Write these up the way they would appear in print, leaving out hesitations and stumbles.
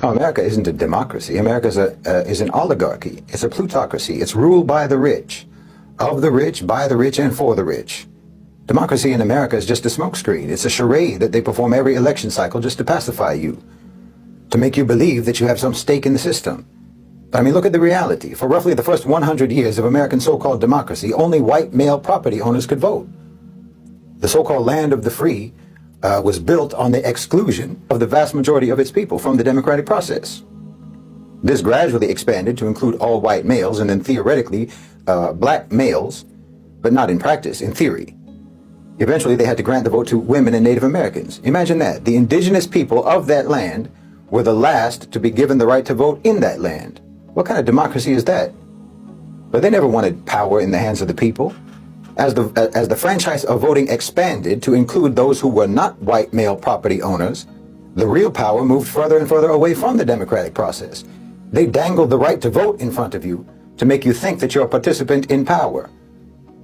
Oh, America isn't a democracy. America is an oligarchy. It's a plutocracy. It's ruled by the rich, of the rich, by the rich, and for the rich. Democracy in America is just a smokescreen. It's a charade that they perform every election cycle just to pacify you, to make you believe that you have some stake in the system. But I mean, look at the reality. For roughly the first 100 years of American so-called democracy, only white male property owners could vote. The so-called land of the free was built on the exclusion of the vast majority of its people from the democratic process. This gradually expanded to include all white males and then theoretically black males, but not in practice, in theory. Eventually they had to grant the vote to women and Native Americans. Imagine that. The indigenous people of that land were the last to be given the right to vote in that land. What kind of democracy is that? But they never wanted power in the hands of the people. As the franchise of voting expanded to include those who were not white male property owners, the real power moved further and further away from the democratic process. They dangled the right to vote in front of you to make you think that you're a participant in power.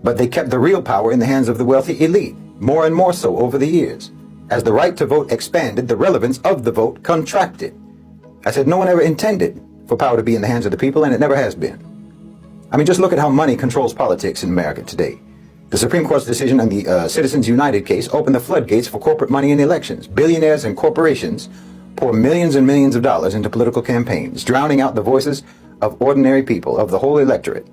But they kept the real power in the hands of the wealthy elite, more and more so over the years. As the right to vote expanded, the relevance of the vote contracted. I said no one ever intended for power to be in the hands of the people, and it never has been. I mean, just look at how money controls politics in America today. The Supreme Court's decision on the Citizens United case opened the floodgates for corporate money in elections. Billionaires and corporations pour millions and millions of dollars into political campaigns, drowning out the voices of ordinary people, of the whole electorate.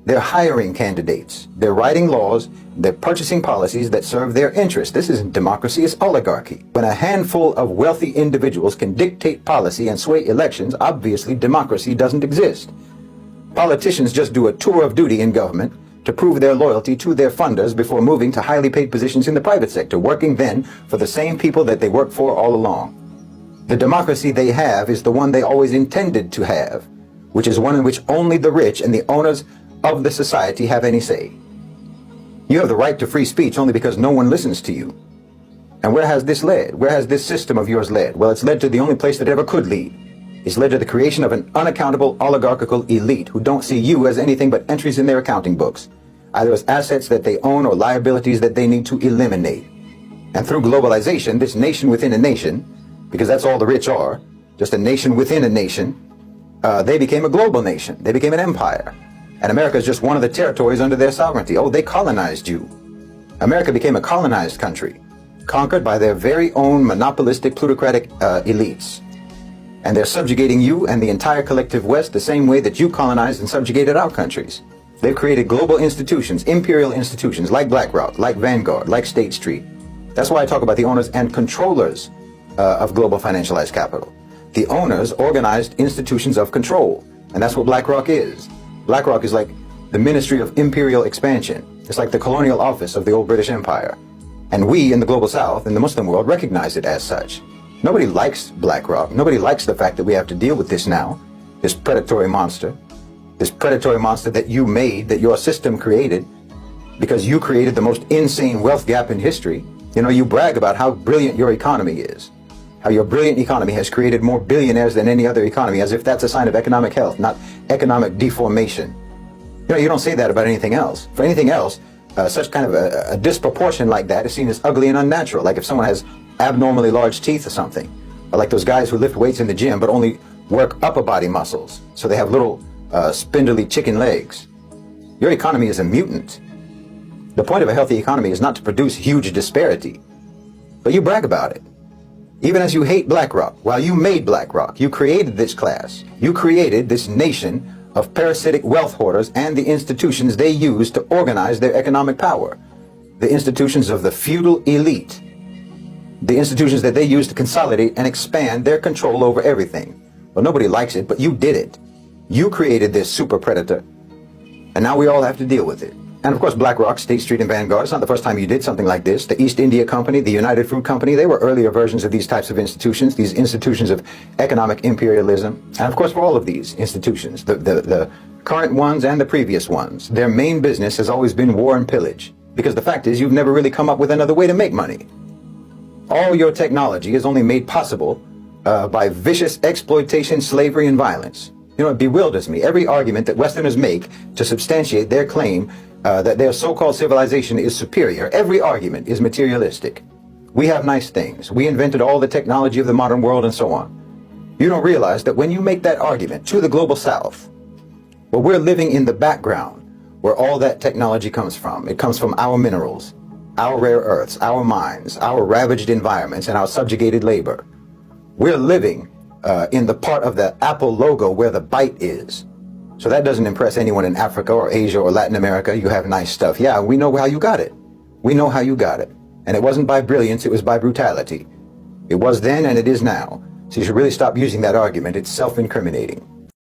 They're hiring candidates. They're writing laws. They're purchasing policies that serve their interests. This isn't democracy, it's oligarchy. When a handful of wealthy individuals can dictate policy and sway elections, obviously democracy doesn't exist. Politicians just do a tour of duty in government to prove their loyalty to their funders before moving to highly paid positions in the private sector, working then for the same people that they worked for all along. The democracy they have is the one they always intended to have, which is one in which only the rich and the owners of the society have any say. You have the right to free speech only because no one listens to you. And where has this led? Where has this system of yours led? Well, it's led to the only place that ever could lead. It's led to the creation of an unaccountable oligarchical elite who don't see you as anything but entries in their accounting books, either as assets that they own or liabilities that they need to eliminate. And through globalization, this nation within a nation, because that's all the rich are, just a nation within a nation, they became a global nation. They became an empire. And America is just one of the territories under their sovereignty. Oh, they colonized you. America became a colonized country, conquered by their very own monopolistic plutocratic elites. And they're subjugating you and the entire collective West the same way that you colonized and subjugated our countries. They've created global institutions, imperial institutions like BlackRock, like Vanguard, like State Street. That's why I talk about the owners and controllers of global financialized capital. The owners organized institutions of control, and that's what BlackRock is. BlackRock is like the Ministry of Imperial Expansion. It's like the colonial office of the old British Empire. And we in the global South, in the Muslim world, recognize it as such. Nobody likes BlackRock. Nobody likes the fact that we have to deal with this now, this predatory monster that you made, that your system created, because you created the most insane wealth gap in history. You know, you brag about how brilliant your economy is, how your brilliant economy has created more billionaires than any other economy, as if that's a sign of economic health, not economic deformation. You know, you don't say that about anything else. For anything else, such kind of a disproportion like that is seen as ugly and unnatural, like if someone has abnormally large teeth or something, or like those guys who lift weights in the gym but only work upper body muscles, so they have little spindly chicken legs. Your economy is a mutant. The point of a healthy economy is not to produce huge disparity, but you brag about it. Even as you hate BlackRock, while you made BlackRock, you created this class, you created this nation of parasitic wealth hoarders and the institutions they use to organize their economic power, the institutions of the feudal elite, the institutions that they use to consolidate and expand their control over everything. Well, nobody likes it, but you did it. You created this super predator, and now we all have to deal with it. And of course, BlackRock, State Street, and Vanguard, it's not the first time you did something like this. The East India Company, the United Fruit Company, they were earlier versions of these types of institutions, these institutions of economic imperialism. And of course, for all of these institutions, the current ones and the previous ones, their main business has always been war and pillage. Because the fact is, you've never really come up with another way to make money. All your technology is only made possible by vicious exploitation, slavery, and violence. You know, it bewilders me. Every argument that Westerners make to substantiate their claim that their so-called civilization is superior, every argument is materialistic. We have nice things. We invented all the technology of the modern world and so on. You don't realize that when you make that argument to the global south, well, we're living in the background where all that technology comes from. It comes from our minerals, our rare earths, our mines, our ravaged environments, and our subjugated labor. We're living in the part of the Apple logo where the bite is. So that doesn't impress anyone in Africa or Asia or Latin America. You have nice stuff. Yeah, we know how you got it. We know how you got it. And it wasn't by brilliance, it was by brutality. It was then and it is now. So you should really stop using that argument. It's self-incriminating.